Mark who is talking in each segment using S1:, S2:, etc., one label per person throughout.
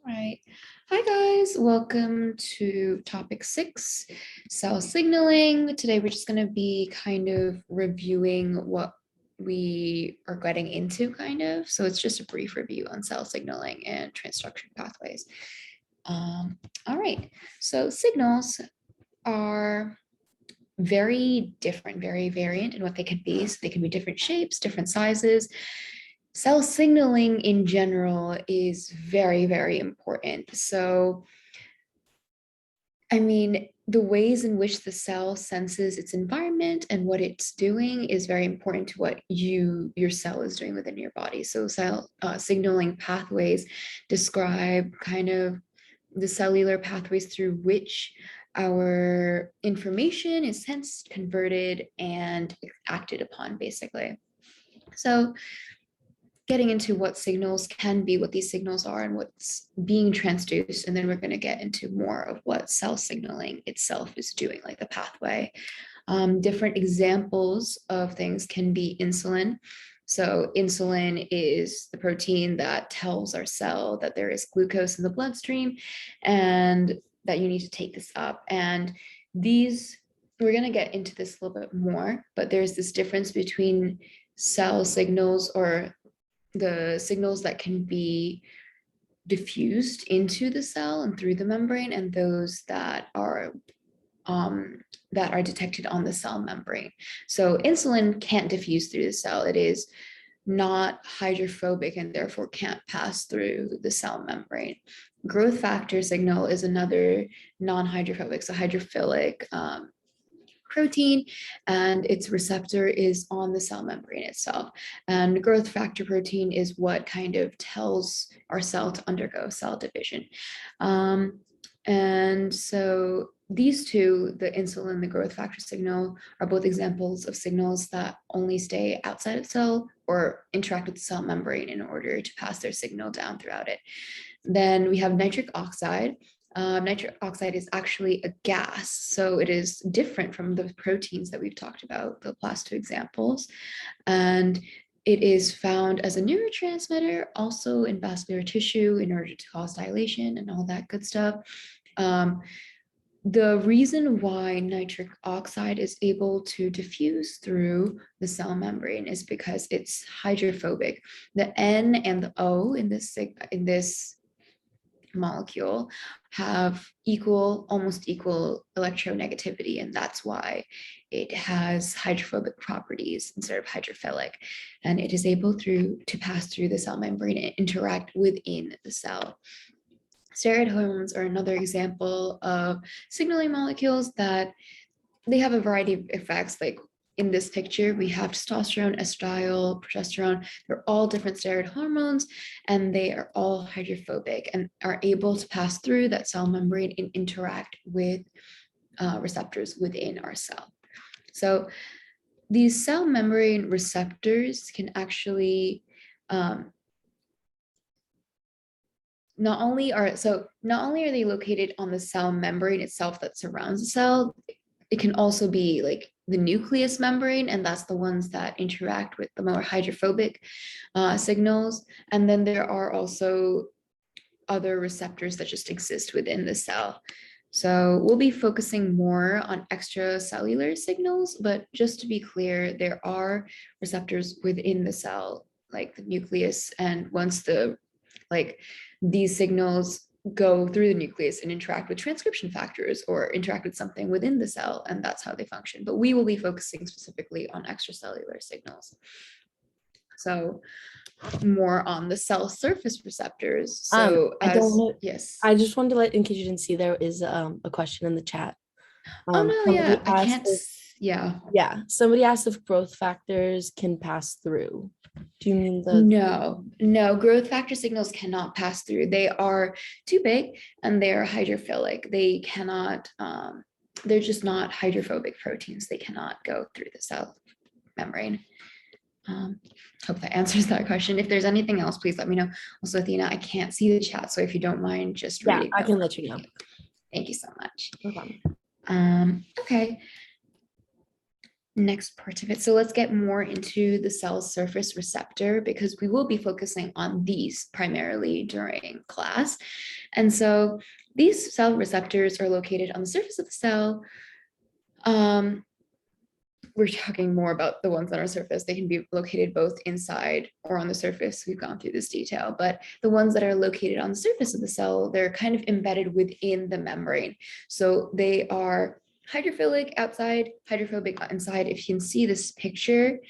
S1: Right. Hi, guys. Welcome to topic 6, cell signaling. Today, we're just going to be kind of reviewing what we are getting into, kind of. So it's just a brief review on cell signaling and transduction pathways. All right. So signals are very different, very variant in what they could be. So they can be different shapes, different sizes. Cell signaling in general is very, very important. So, I mean, the ways in which the cell senses its environment and what it's doing is very important to what your cell is doing within your body. So cell signaling pathways describe kind of the cellular pathways through which our information is sensed, converted, and acted upon, basically. So getting into what signals can be, what these signals are, and what's being transduced. And then we're going to get into more of what cell signaling itself is doing, like the pathway. Different examples of things can be insulin. So insulin is the protein that tells our cell that there is glucose in the bloodstream and that you need to take this up. And these, we're going to get into this a little bit more, but there's this difference between cell signals or the signals that can be diffused into the cell and through the membrane, and those that are detected on the cell membrane. So insulin can't diffuse through the cell. It is not hydrophobic and therefore can't pass through the cell membrane. Growth factor signal is another non-hydrophobic, so hydrophilic protein, and its receptor is on the cell membrane itself. And growth factor protein is what kind of tells our cell to undergo cell division. And so these two, the insulin, the growth factor signal, are both examples of signals that only stay outside of the cell or interact with the cell membrane in order to pass their signal down throughout it. Then we have nitric oxide. Nitric oxide is actually a gas, so it is different from the proteins that we've talked about, the last two examples. And it is found as a neurotransmitter, also in vascular tissue in order to cause dilation and all that good stuff. The reason why nitric oxide is able to diffuse through the cell membrane is because it's hydrophobic. The N and the O in this molecule have almost equal electronegativity, and that's why it has hydrophobic properties instead of hydrophilic, and it is able to pass through the cell membrane and interact within the cell. Steroid hormones are another example of signaling molecules that they have a variety of effects. Like in this picture, we have testosterone, estradiol, progesterone. They're all different steroid hormones, and they are all hydrophobic and are able to pass through that cell membrane and interact with receptors within our cell. So these cell membrane receptors can actually not only are they located on the cell membrane itself that surrounds the cell, it can also be like the nucleus membrane, and that's the ones that interact with the more hydrophobic signals. And then there are also other receptors that just exist within the cell. So we'll be focusing more on extracellular signals, but just to be clear, there are receptors within the cell, like the nucleus, and once these signals go through the nucleus and interact with transcription factors or interact with something within the cell, and that's how they function. But we will be focusing specifically on extracellular signals. So more on the cell surface receptors. So
S2: I don't know.
S1: yes.
S2: I just wanted to let, in case you didn't see, there is a question in the chat.
S1: Oh no, yeah, I can't.
S2: Yeah, somebody asked if growth factors can pass through. Do you mean
S1: No, growth factor signals cannot pass through. They are too big and they are hydrophilic. They cannot, they're just not hydrophobic proteins. They cannot go through the cell membrane. Hope that answers that question. If there's anything else, please let me know. Also, Athena, I can't see the chat, so if you don't mind just reading.
S2: I can let you know.
S1: Thank you so much.
S2: No problem.
S1: Okay. next part of it. So let's get more into the cell surface receptor because we will be focusing on these primarily during class. And so these cell receptors are located on the surface of the cell. We're talking more about the ones on our surface. They can be located both inside or on the surface. We've gone through this detail, but the ones that are located on the surface of the cell, they're kind of embedded within the membrane. So they are hydrophilic outside, hydrophobic inside. If you can see this picture,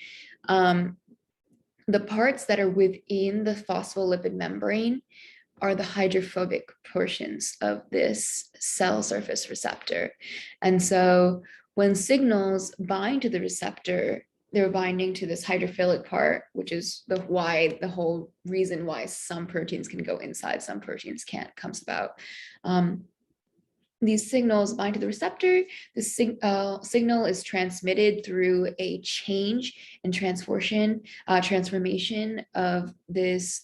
S1: the parts that are within the phospholipid membrane are the hydrophobic portions of this cell surface receptor. And so when signals bind to the receptor, they're binding to this hydrophilic part, which is the whole reason why some proteins can go inside, some proteins can't, comes about. These signals bind to the receptor. The signal is transmitted through a change in transformation of this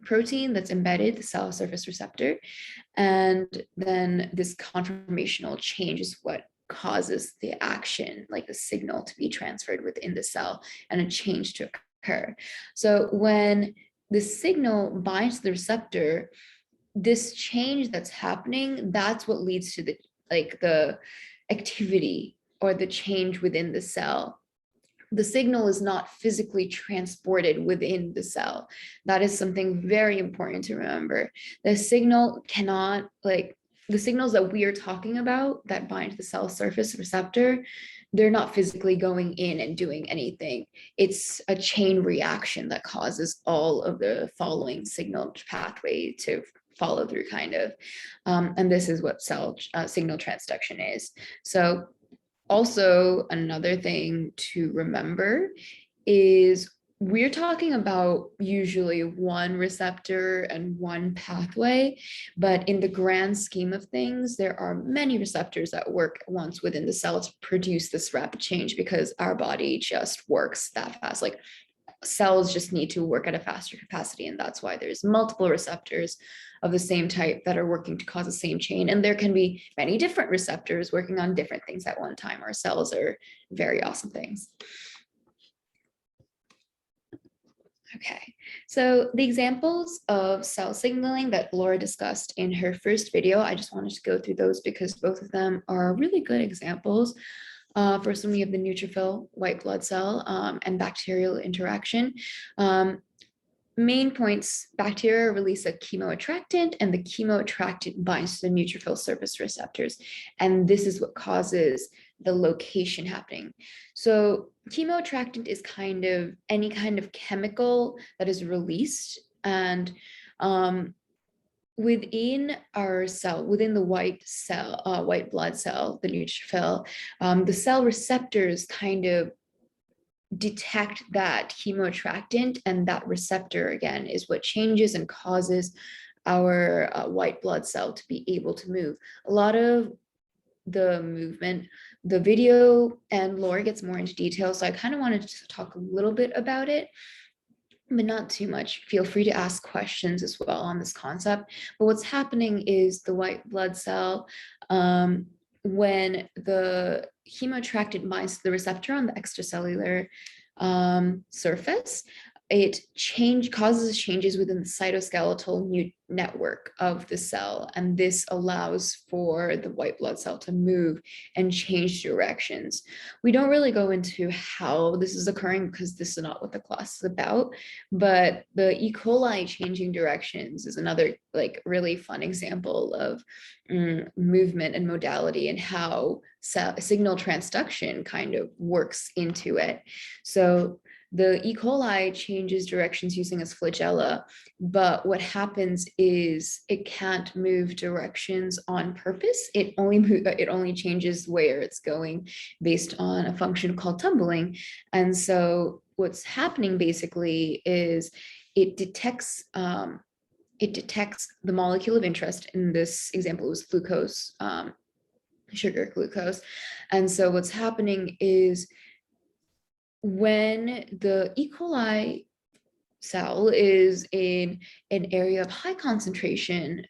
S1: protein that's embedded, the cell surface receptor. And then this conformational change is what causes the action, like the signal to be transferred within the cell and a change to occur. So when the signal binds to the receptor, this change that's happening, that's what leads to the activity or the change within the cell. The signal is not physically transported within the cell. That is something very important to remember. The signal cannot, the signals that we are talking about that bind to the cell surface receptor, they're not physically going in and doing anything. It's a chain reaction that causes all of the following signal pathway to follow through, kind of. And this is what signal transduction is. So also, another thing to remember is we're talking about usually one receptor and one pathway, but in the grand scheme of things, there are many receptors that work at once within the cell to produce this rapid change because our body just works that fast. Like cells just need to work at a faster capacity, and that's why there's multiple receptors of the same type that are working to cause the same chain, and there can be many different receptors working on different things at one time. Our cells are very awesome things. Okay, so the examples of cell signaling that Laura discussed in her first video, I just wanted to go through those because both of them are really good examples. First one, we have the neutrophil, white blood cell, and bacterial interaction. Main points: bacteria release a chemoattractant, and the chemoattractant binds to the neutrophil surface receptors. And this is what causes the location happening. So chemoattractant is kind of any kind of chemical that is released, and within our cell, within the white blood cell, the neutrophil, the cell receptors kind of detect that chemoattractant, and that receptor again is what changes and causes our white blood cell to be able to move. A lot of the movement, the video, and Laura gets more into detail, so I kind of wanted to talk a little bit about it, but not too much. Feel free to ask questions as well on this concept. But what's happening is the white blood cell, when the chemoattractant binds to the receptor on the extracellular surface, it causes changes within the cytoskeletal network of the cell, and this allows for the white blood cell to move and change directions. We don't really go into how this is occurring because this is not what the class is about, but the E. coli changing directions is another really fun example of movement and modality and how signal transduction kind of works into it. So the E. coli changes directions using its flagella, but what happens is it can't move directions on purpose. It only changes where it's going based on a function called tumbling. And so what's happening basically is it detects the molecule of interest. In this example, it was glucose, sugar, glucose. And so what's happening is when the E. coli cell is in an area of high concentration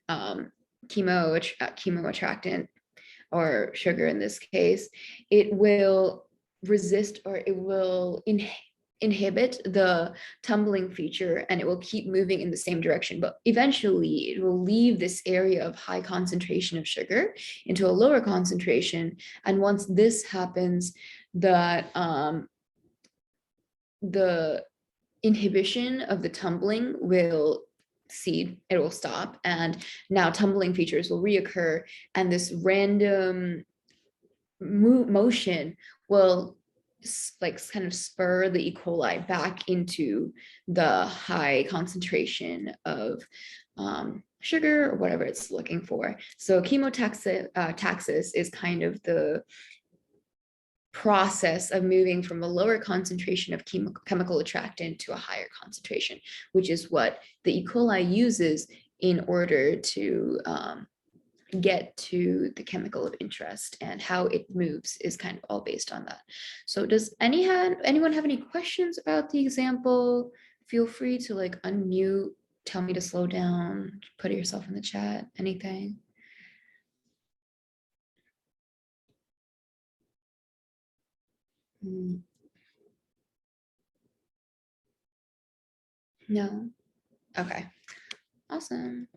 S1: chemoattractant or sugar in this case, it will resist, or it will inhibit the tumbling feature, and it will keep moving in the same direction. But eventually it will leave this area of high concentration of sugar into a lower concentration. And once this happens, the inhibition of the tumbling will cede, it will stop, and now tumbling features will reoccur, and this random motion will like kind of spur the E. coli back into the high concentration of sugar or whatever it's looking for. So chemotaxis is kind of the process of moving from a lower concentration of chemical attractant to a higher concentration, which is what the E. coli uses in order to get to the chemical of interest, and how it moves is kind of all based on that. So does anyone have any questions about the example? Feel free to like unmute, tell me to slow down, put yourself in the chat, anything. No? Okay, awesome.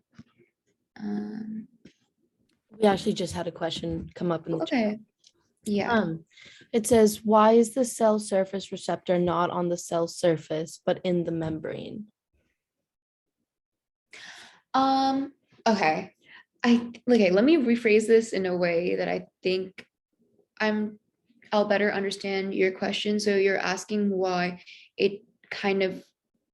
S2: We actually just had a question come up in the chat.
S1: Okay, yeah.
S2: It says, why is the cell surface receptor not on the cell surface, but in the membrane?
S1: Okay. Let me rephrase this in a way that I think I'll better understand your question. So you're asking why it kind of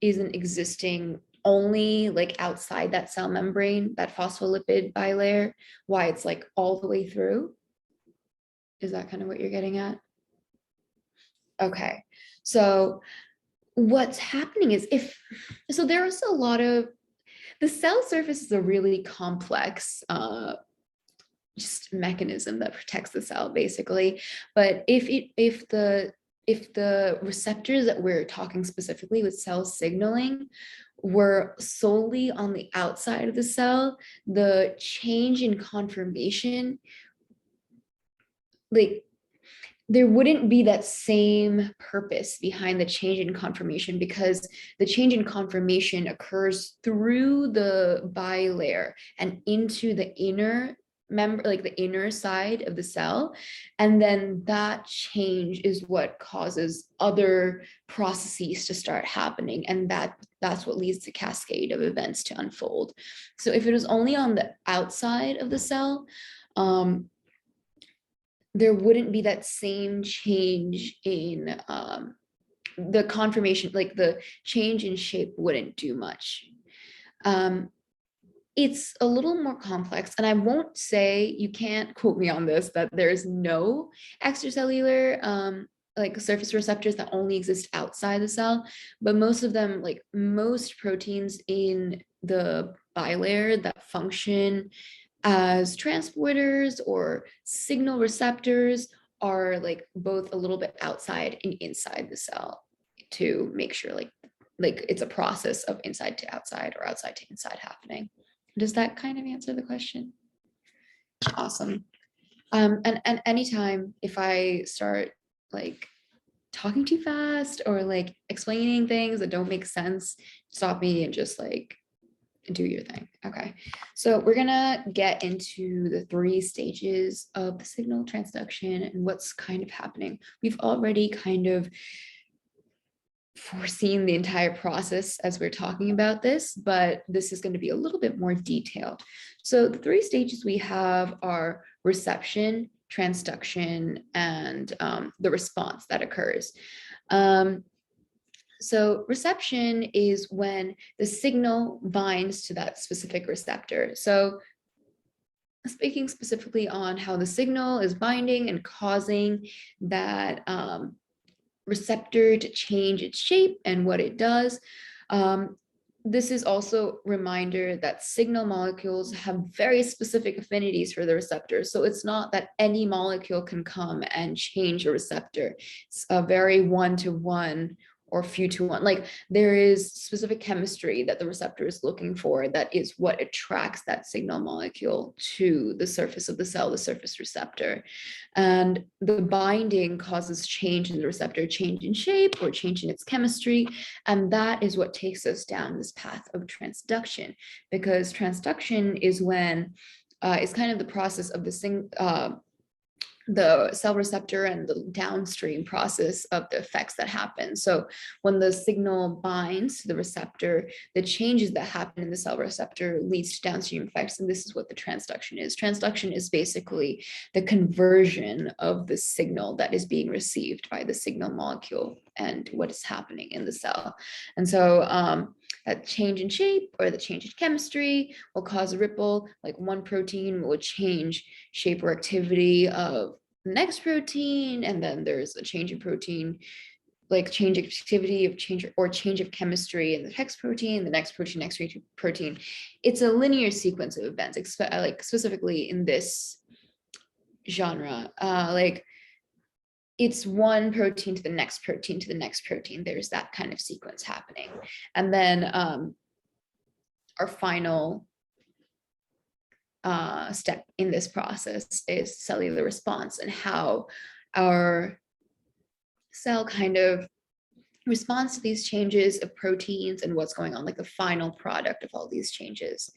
S1: isn't existing only like outside that cell membrane, that phospholipid bilayer, why it's like all the way through? Is that kind of what you're getting at? Okay. So what's happening is so there's a lot of, the cell surface is a really complex just mechanism that protects the cell basically. But if the receptors that we're talking specifically with cell signaling were solely on the outside of the cell, the change in conformation, like there wouldn't be that same purpose behind the change in conformation, because the change in conformation occurs through the bilayer and into the inner member, like the inner side of the cell. And then that change is what causes other processes to start happening. And that's what leads to cascade of events to unfold. So if it was only on the outside of the cell, there wouldn't be that same change in the conformation, like the change in shape wouldn't do much. It's a little more complex, and I won't say, you can't quote me on this, that there's no extracellular like surface receptors that only exist outside the cell, but most of them, like most proteins in the bilayer that function as transporters or signal receptors, are like both a little bit outside and inside the cell, to make sure like it's a process of inside to outside or outside to inside happening. Does that kind of answer the question? Awesome. And anytime if I start like talking too fast or like explaining things that don't make sense, stop me and just like do your thing. Okay, so we're gonna get into the 3 stages of the signal transduction and what's kind of happening. We've already kind of foreseen the entire process as we're talking about this, but this is going to be a little bit more detailed. So the 3 stages we have are reception, transduction, and the response that occurs. So reception is when the signal binds to that specific receptor. So speaking specifically on how the signal is binding and causing that receptor to change its shape and what it does. This is also a reminder that signal molecules have very specific affinities for the receptor. So it's not that any molecule can come and change a receptor. It's a very one-to-one or few to one. Like there is specific chemistry that the receptor is looking for that is what attracts that signal molecule to the surface of the cell, the surface receptor. And the binding causes change in the receptor, change in shape or change in its chemistry. And that is what takes us down this path of transduction, because transduction is when it's kind of the process of the cell receptor and the downstream process of the effects that happen. So when the signal binds to the receptor, the changes that happen in the cell receptor leads to downstream effects. And this is what the transduction is. Transduction is basically the conversion of the signal that is being received by the signal molecule and what is happening in the cell. And so that change in shape or the change in chemistry will cause a ripple. Like one protein will change shape or activity of the next protein, and then there's a change in protein, like change activity of change or change of chemistry in the next protein, next protein. It's a linear sequence of events, like specifically in this genre, like it's one protein to the next protein to the next protein. There's that kind of sequence happening. And then our final step in this process is cellular response, and how our cell kind of responds to these changes of proteins and what's going on, like the final product of all these changes.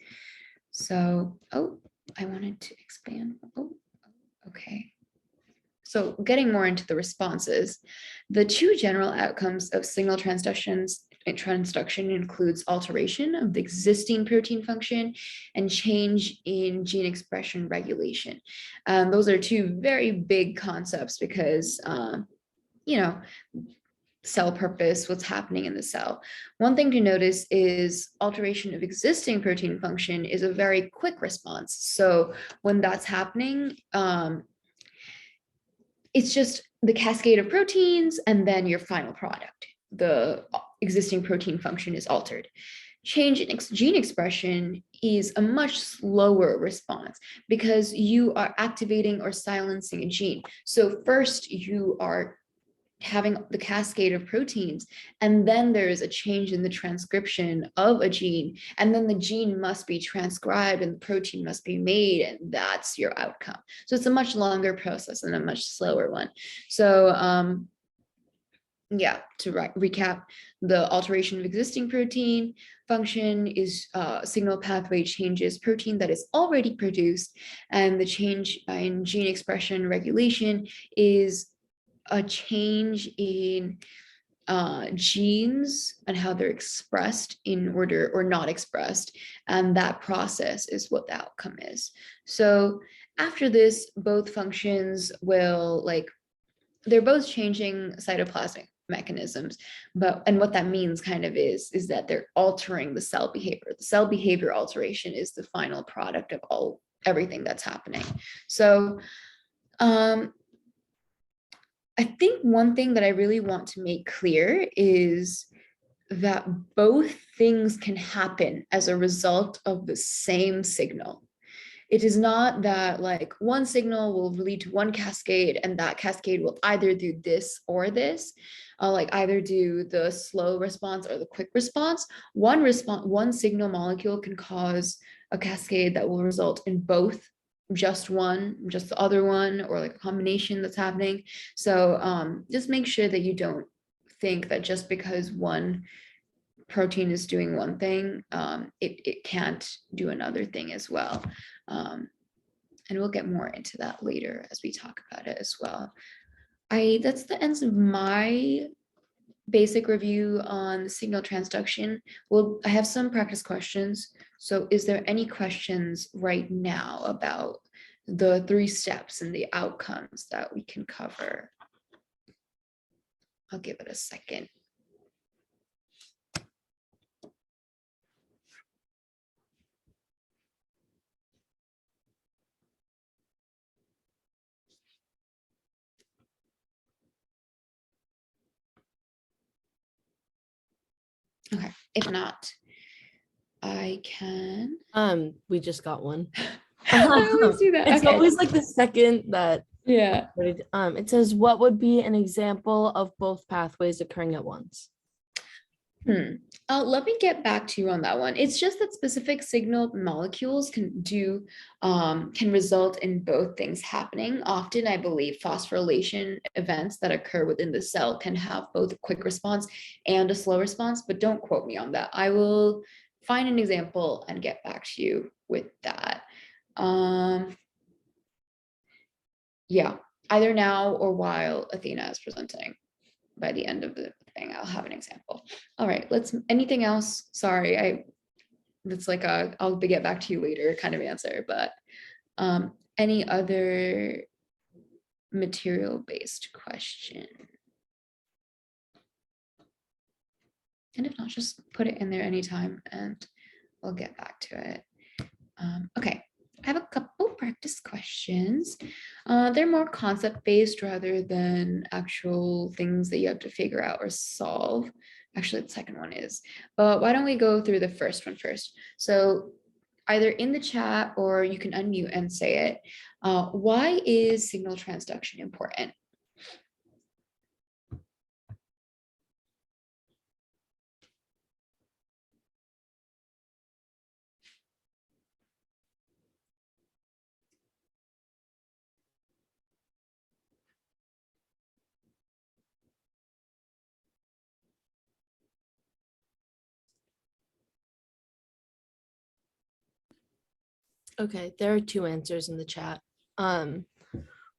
S1: So, I wanted to expand. Okay. So getting more into the responses, the two general outcomes of signal transduction includes alteration of the existing protein function and change in gene expression regulation. Those are two very big concepts because, cell purpose, what's happening in the cell. One thing to notice is alteration of existing protein function is a very quick response. So when that's happening, it's just the cascade of proteins and then your final product. The existing protein function is altered. Change in gene expression is a much slower response because you are activating or silencing a gene. So first you are having the cascade of proteins, and then there is a change in the transcription of a gene, and then the gene must be transcribed and the protein must be made, and that's your outcome. So it's a much longer process and a much slower one. So to recap, the alteration of existing protein function is signal pathway changes protein that is already produced, and the change in gene expression regulation is a change in genes and how they're expressed in order or not expressed. And that process is what the outcome is. So after this, both functions will they're both changing cytoplasmic mechanisms, and what that means kind of is that they're altering the cell behavior. The cell behavior alteration is the final product of everything that's happening. So I think one thing that I really want to make clear is that both things can happen as a result of the same signal. It is not that like one signal will lead to one cascade and that cascade will either do this or this, like either do the slow response or the quick response. One signal molecule can cause a cascade that will result in both, just the other one, or like a combination that's happening. So just make sure that you don't think that just because one protein is doing one thing, it can't do another thing as well. And we'll get more into that later as we talk about it as well. That's the ends of my basic review on signal transduction. I have some practice questions. So is there any questions right now about the 3 steps and the outcomes that we can cover? I'll give it a second. Okay, if not, I can.
S2: We just got one.
S1: I always do that.
S2: It's
S1: Okay.
S2: always like the second that.
S1: Yeah.
S2: It says, what would be an example of both pathways occurring at once?
S1: Let me get back to you on that one. It's just that specific signal molecules can result in both things happening. Often, I believe phosphorylation events that occur within the cell can have both a quick response and a slow response, but don't quote me on that. I will find an example and get back to you with that. Yeah, either now or while Athena is presenting. By the end of the thing, I'll have an example. All right, anything else? Sorry, that's like I'll get back to you later kind of answer, but any other material-based question? And if not, just put it in there anytime and we'll get back to it. Okay, I have a couple practice questions. They're more concept-based rather than actual things that you have to figure out or solve. Actually, the second one is, but why don't we go through the first one first? So either in the chat or you can unmute and say it. Why is signal transduction important?
S2: Okay, there are two answers in the chat.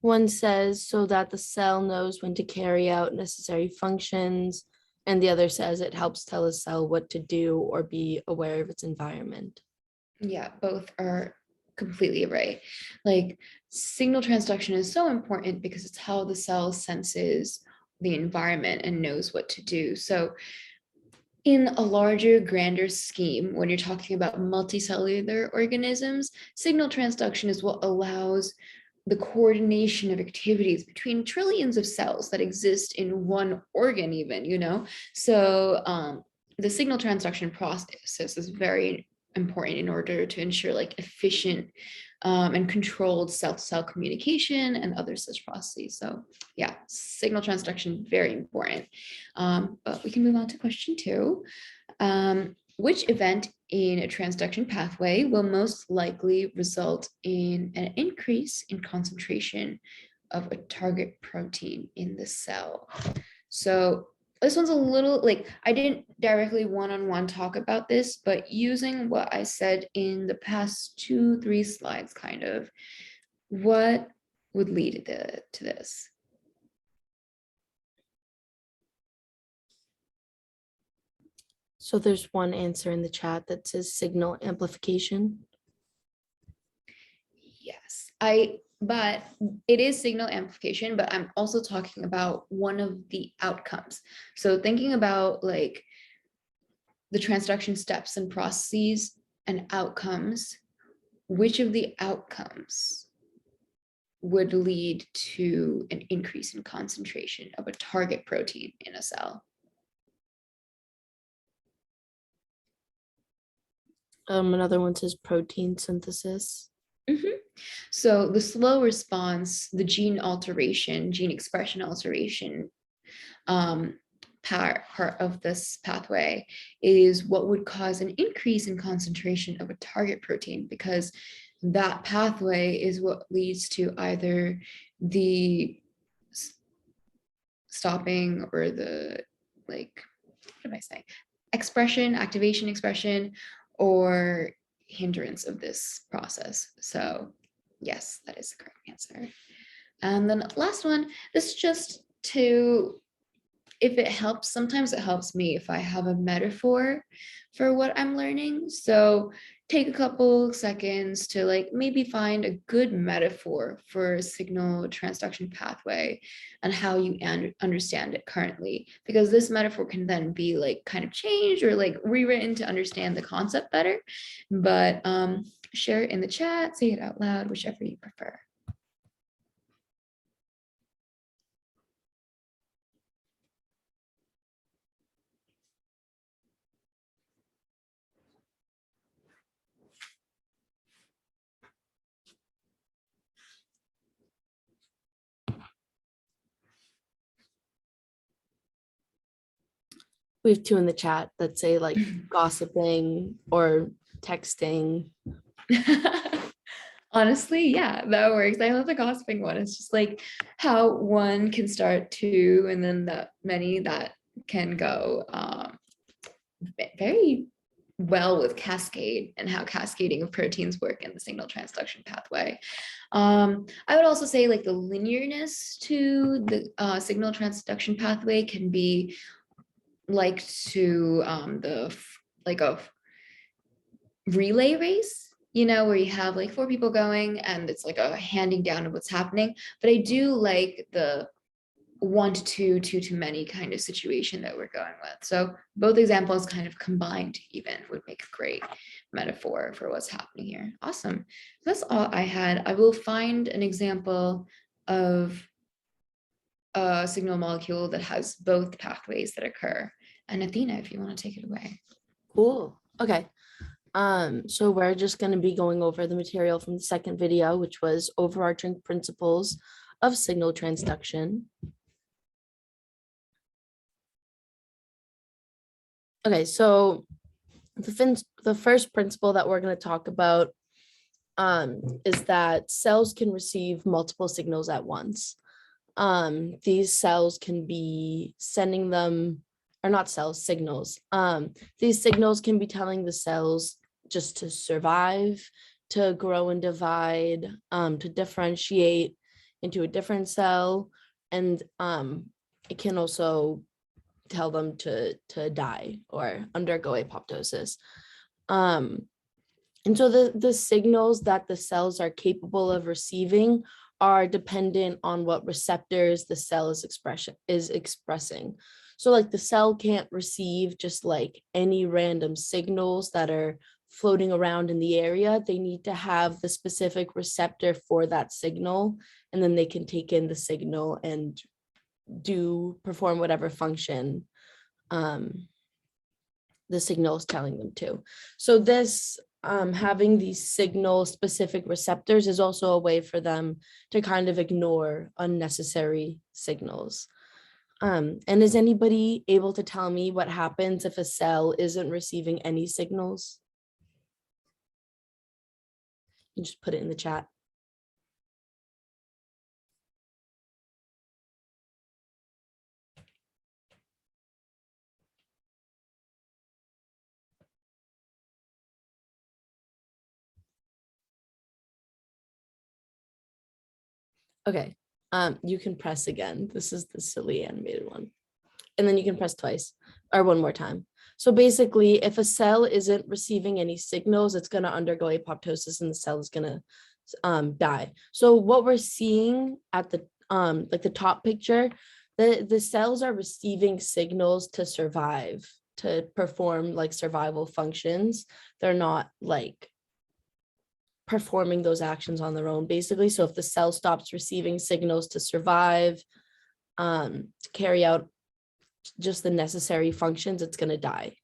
S2: One says so that the cell knows when to carry out necessary functions, and the other says it helps tell a cell what to do or be aware of its environment.
S1: Yeah, both are completely right. Like signal transduction is so important because it's how the cell senses the environment and knows what to do. So in a larger, grander scheme, when you're talking about multicellular organisms, signal transduction is what allows the coordination of activities between trillions of cells that exist in one organ, even, So the signal transduction process is very important in order to ensure like efficient and controlled cell-to-cell communication and other such processes. So yeah, signal transduction, very important. But we can move on to question 2. Which event in a transduction pathway will most likely result in an increase in concentration of a target protein in the cell? So this one's a little like I didn't directly one-on-one talk about this, but using what I said in the past 2-3 slides, kind of, what would lead to this?
S2: So there's one answer in the chat that says signal amplification.
S1: Yes, but it is signal amplification, but I'm also talking about one of the outcomes. So thinking about like the transduction steps and processes and outcomes, which of the outcomes would lead to an increase in concentration of a target protein in a cell?
S2: Another one says protein synthesis.
S1: Mm-hmm. So the slow response, the gene expression alteration, part of this pathway is what would cause an increase in concentration of a target protein, because that pathway is what leads to either the stopping or the, like, what am I saying? Activation expression, or hindrance of this process. So yes, that is the correct answer. And then last one, this is just to, if it helps, sometimes it helps me if I have a metaphor for what I'm learning. So take a couple seconds to like maybe find a good metaphor for a signal transduction pathway and how you understand it currently, because this metaphor can then be like kind of changed or like rewritten to understand the concept better. But share it in the chat, say it out loud, whichever you prefer.
S2: We have two in the chat that say like gossiping or texting.
S1: Honestly, yeah, that works. I love the gossiping one. It's just like how one can start two, and then that many that can go very well with cascade and how cascading of proteins work in the signal transduction pathway. I would also say like the linearness to the signal transduction pathway can be like to like a relay race, you know, where you have like four people going and it's like a handing down of what's happening. But I do like the one to two, two to many kind of situation that we're going with. So both examples kind of combined even would make a great metaphor for what's happening here. Awesome. That's all I had. I will find an example of a signal molecule that has both pathways that occur. And Athena, if you want to take it away.
S2: Cool. Okay. So we're just going to be going over the material from the second video, which was overarching principles of signal transduction. Okay, so the first principle that we're going to talk about is that cells can receive multiple signals at once. These cells can be sending them, or not cells, signals. These signals can be telling the cells just to survive, to grow and divide, to differentiate into a different cell, and it can also tell them to die or undergo apoptosis. And so the signals that the cells are capable of receiving are dependent on what receptors the cell is expressing. So like the cell can't receive just like any random signals that are floating around in the area. They need to have the specific receptor for that signal, and then they can take in the signal and perform whatever function the signal is telling them to. So this having these signal specific receptors is also a way for them to kind of ignore unnecessary signals. And is anybody able to tell me what happens if a cell isn't receiving any signals? You just put it in the chat. Okay, you can press again. This is the silly animated one. And then you can press twice or one more time. So basically, if a cell isn't receiving any signals, it's going to undergo apoptosis and the cell is going to die. So what we're seeing at the like the top picture, the cells are receiving signals to survive, to perform like survival functions. They're not like performing those actions on their own, basically. So if the cell stops receiving signals to survive, to carry out just the necessary functions, it's going to die.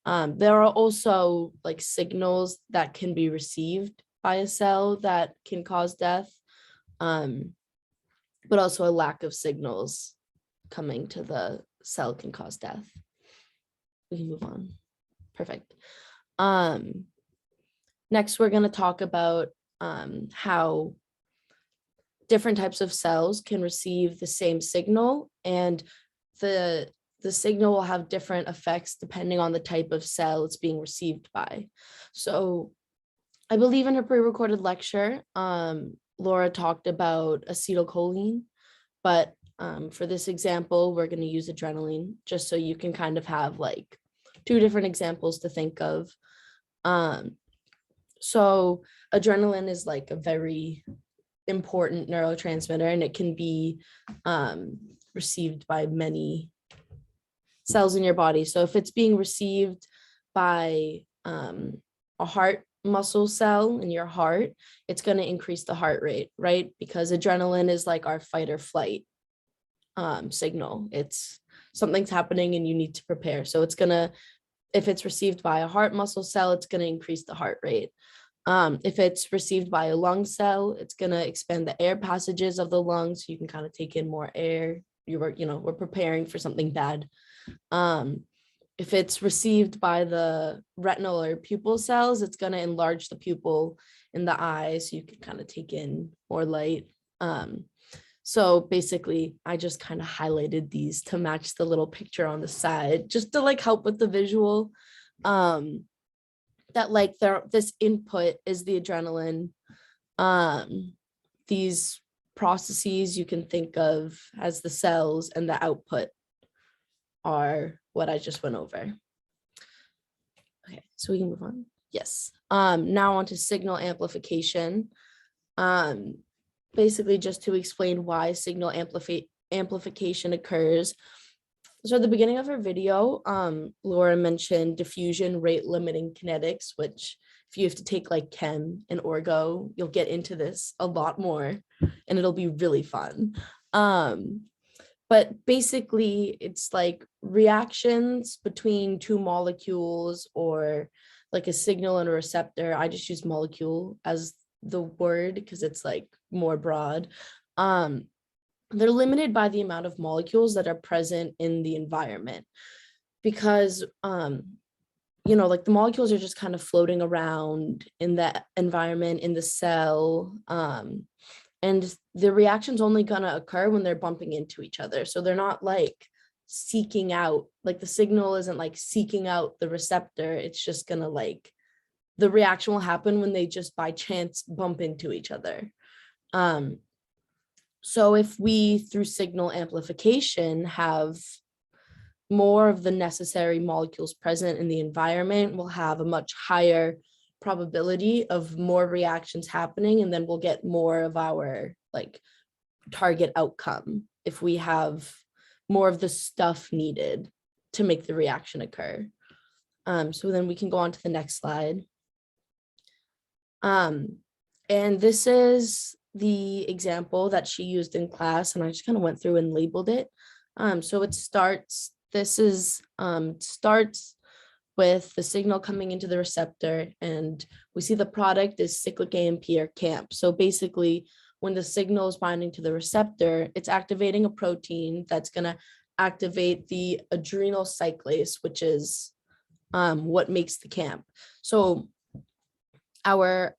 S2: There are also like signals that can be received by a cell that can cause death, but also a lack of signals coming to the cell can cause death. We can move on. Perfect. Next, we're going to talk about how different types of cells can receive the same signal, and the signal will have different effects depending on the type of cell it's being received by. So I believe in her pre-recorded lecture, Laura talked about acetylcholine, but for this example, we're going to use adrenaline just so you can kind of have like two different examples to think of. So adrenaline is like a very important neurotransmitter, and it can be received by many cells in your body. So if it's being received by a heart muscle cell in your heart, it's going to increase the heart rate, right? Because adrenaline is like our fight or flight signal. It's something's happening and you need to prepare. So it's going to, if it's received by a heart muscle cell, it's going to increase the heart rate. If it's received by a lung cell, it's going to expand the air passages of the lungs so you can kind of take in more air. We're preparing for something bad. if it's received by the retinal or pupil cells, it's going to enlarge the pupil in the eye so you can kind of take in more light. So basically, I just kind of highlighted these to match the little picture on the side, just to like help with the visual. That like this input is the adrenaline. These processes you can think of as the cells, and the output are what I just went over. Okay, so we can move on. Yes. Now on to signal amplification. Basically just to explain why signal amplification occurs. So at the beginning of her video, Laura mentioned diffusion rate limiting kinetics, which if you have to take like chem and orgo, you'll get into this a lot more and it'll be really fun. But basically it's like reactions between two molecules or like a signal and a receptor. I just use molecule as the word because it's like more broad. They're limited by the amount of molecules that are present in the environment because, like the molecules are just kind of floating around in that environment in the cell. And the reaction's only going to occur when they're bumping into each other. So they're not like seeking out, like the signal isn't like seeking out the receptor. It's just going to like, the reaction will happen when they just by chance bump into each other. So if we, through signal amplification, have more of the necessary molecules present in the environment, we'll have a much higher probability of more reactions happening, and then we'll get more of our like target outcome if we have more of the stuff needed to make the reaction occur. So then we can go on to the next slide. And this is the example that she used in class, and I just kind of went through and labeled it. So it starts with the signal coming into the receptor, and we see the product is cyclic AMP or CAMP. So basically, when the signal is binding to the receptor, it's activating a protein that's going to activate the adrenal cyclase, which is what makes the CAMP. So our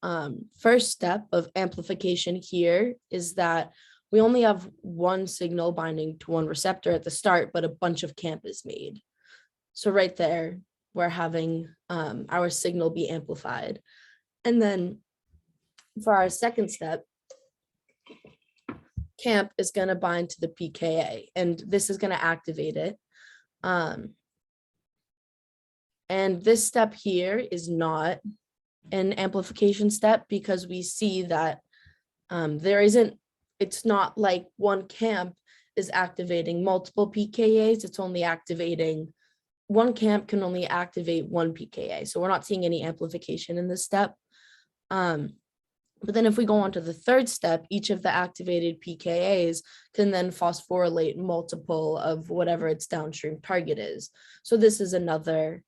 S2: first step of amplification here is that we only have one signal binding to one receptor at the start, but a bunch of CAMP is made. So right there, we're having our signal be amplified. And then for our second step, CAMP is going to bind to the pKa, and this is going to activate it. And this step here is not an amplification step because we see that it's not like one CAMP is activating multiple pKa's. It's only activating one CAMP can only activate one pKa. So we're not seeing any amplification in this step. But then if we go on to the third step, each of the activated pKa's can then phosphorylate multiple of whatever its downstream target is. So this is another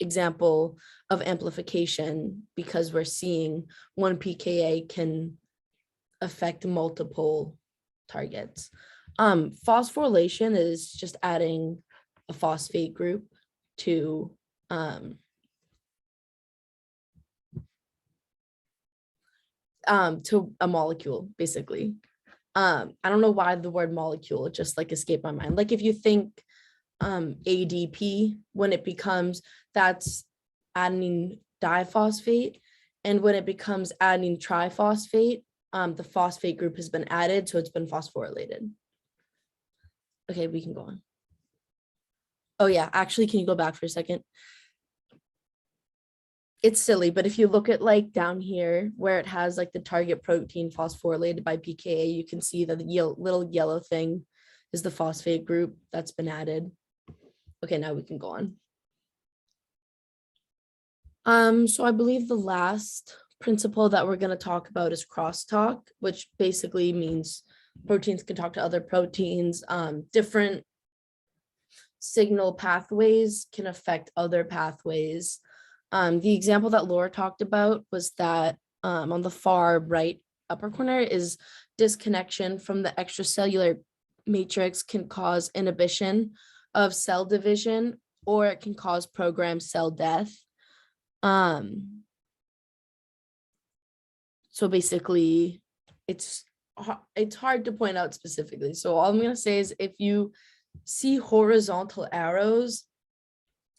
S2: example of amplification because we're seeing one pKa can affect multiple targets. Phosphorylation is just adding a phosphate group to a molecule, basically. I don't know why the word molecule, it just like escaped my mind. Like if you think ADP, when it becomes, that's adenine diphosphate, and when it becomes adenine triphosphate, the phosphate group has been added, so it's been phosphorylated. Okay, we can go on. Oh yeah, actually, can you go back for a second? It's silly, but if you look at like down here where it has like the target protein phosphorylated by pKa, you can see that the little yellow thing is the phosphate group that's been added. Okay, now we can go on. So I believe the last principle that we're going to talk about is crosstalk, which basically means proteins can talk to other proteins. Different signal pathways can affect other pathways. The example that Laura talked about was that on the far right upper corner is disconnection from the extracellular matrix can cause inhibition of cell division, or it can cause programmed cell death. So basically, it's hard to point out specifically. So all I'm going to say is if you see horizontal arrows,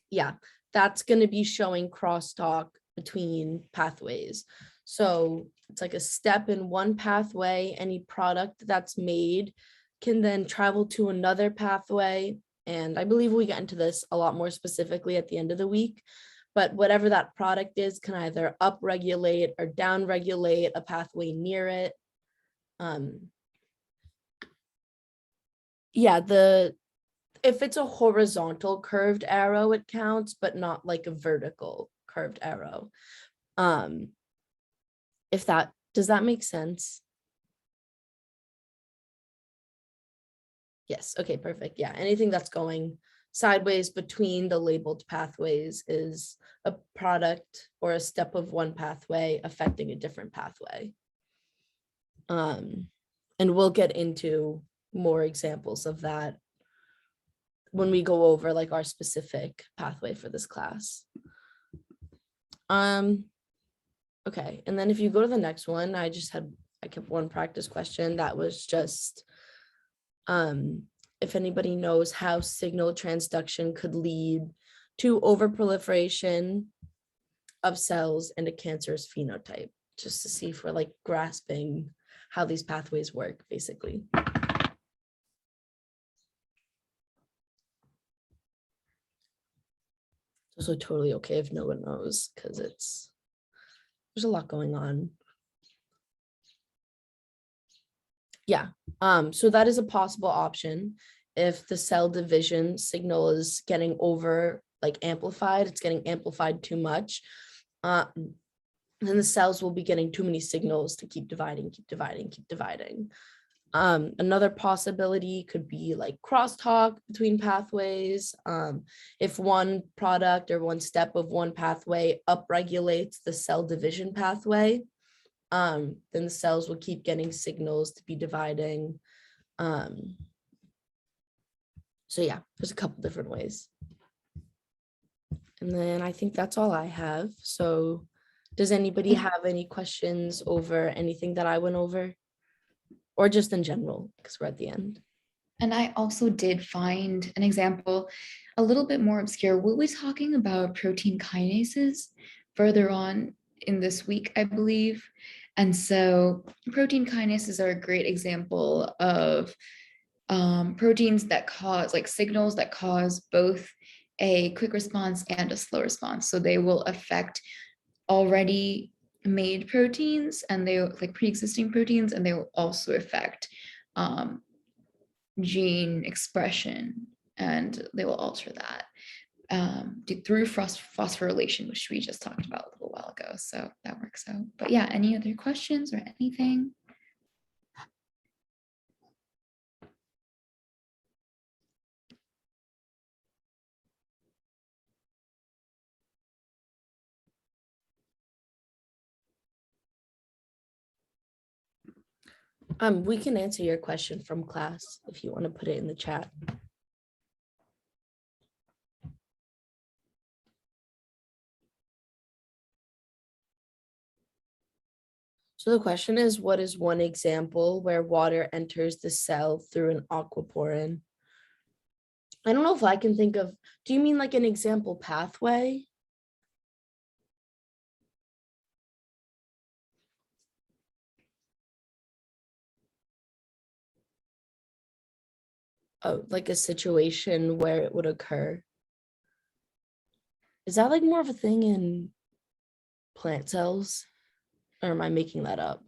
S2: yeah, that's going to be showing crosstalk between pathways. So it's like a step in one pathway. Any product that's made can then travel to another pathway. And I believe we get into this a lot more specifically at the end of the week. But whatever that product is can either upregulate or downregulate a pathway near it. Yeah, if it's a horizontal curved arrow, it counts, but not like a vertical curved arrow. Does that make sense? Yes. Okay, perfect. Yeah, anything that's going sideways between the labeled pathways is a product or a step of one pathway affecting a different pathway. And we'll get into more examples of that when we go over like our specific pathway for this class. Okay, and then if you go to the next one, I kept one practice question that was just if anybody knows how signal transduction could lead to overproliferation of cells and a cancerous phenotype, just to see if we're like grasping how these pathways work, basically. It's also totally okay if no one knows, because there's a lot going on. Yeah, so that is a possible option if the cell division signal is getting amplified, it's getting amplified too much. Then the cells will be getting too many signals to keep dividing. Another possibility could be like crosstalk between pathways. If one product or one step of one pathway upregulates the cell division pathway, then the cells will keep getting signals to be dividing. So yeah, there's a couple different ways. And then I think that's all I have. So does anybody have any questions over anything that I went over? Or just in general, because we're at the end.
S1: And I also did find an example a little bit more obscure. We'll be talking about protein kinases further on in this week, I believe. And so protein kinases are a great example of proteins that cause like signals that cause both a quick response and a slow response. So they will affect already made proteins and they like pre-existing proteins, and they will also affect gene expression, and they will alter that through phosphorylation, which we just talked about a little while ago. So that works out. But yeah, any other questions or anything?
S2: We can answer your question from class if you want to put it in the chat. So the question is, what is one example where water enters the cell through an aquaporin? I don't know if I can think of, do you mean like an example pathway? Oh, like a situation where it would occur. Is that like more of a thing in plant cells? Or am I making that up?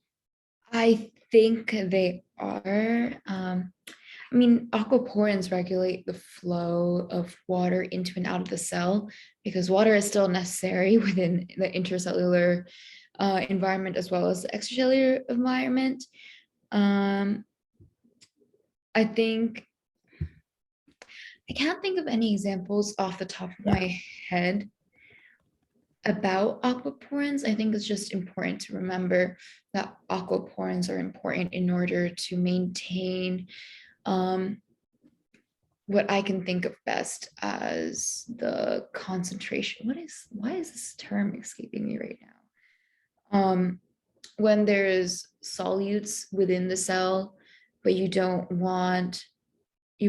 S1: I think they are. I mean, aquaporins regulate the flow of water into and out of the cell because water is still necessary within the intercellular environment as well as the extracellular environment. I think I can't think of any examples off the top of my head about aquaporins. I think it's just important to remember that aquaporins are important in order to maintain what I can think of best as the concentration. Why is this term escaping me right now? When there's solutes within the cell, but you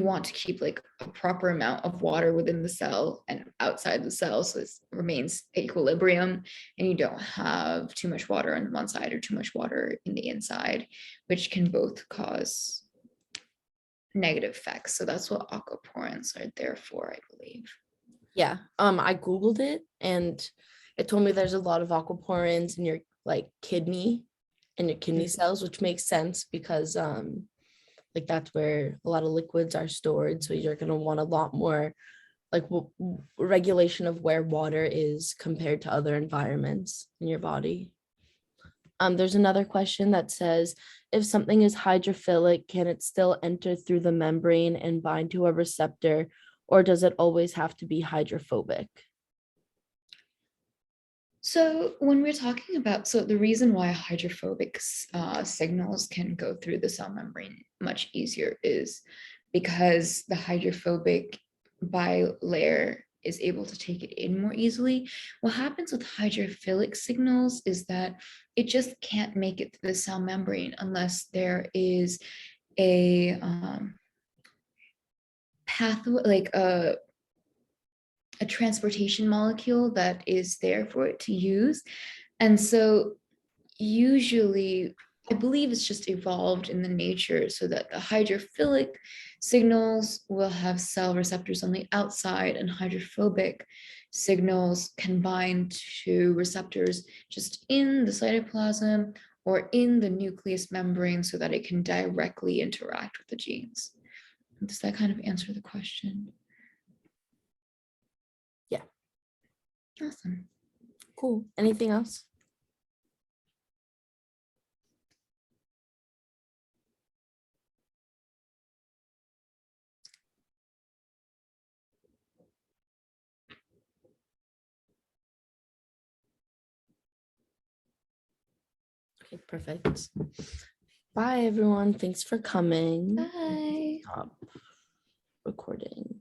S1: want to keep like a proper amount of water within the cell and outside the cell so it remains equilibrium, and you don't have too much water on one side or too much water in the inside, which can both cause negative effects. So that's what aquaporins are there for, I believe.
S2: Yeah. I Googled it and it told me there's a lot of aquaporins in your like kidney and your kidney cells, which makes sense because like that's where a lot of liquids are stored. So you're gonna want a lot more like regulation of where water is compared to other environments in your body. There's another question that says, if something is hydrophilic, can it still enter through the membrane and bind to a receptor, or does it always have to be hydrophobic?
S1: So when we're talking about, so the reason why hydrophobic signals can go through the cell membrane much easier is because the hydrophobic bilayer is able to take it in more easily. What happens with hydrophilic signals is that it just can't make it to the cell membrane unless there is a pathway, like a transportation molecule that is there for it to use. And so usually, I believe it's just evolved in the nature so that the hydrophilic signals will have cell receptors on the outside, and hydrophobic signals can bind to receptors just in the cytoplasm or in the nucleus membrane so that it can directly interact with the genes. Does that kind of answer the question?
S2: Yeah.
S1: Awesome.
S2: Cool. Anything else? Okay, perfect. Bye, everyone. Thanks for coming.
S1: Bye.
S2: Stop recording.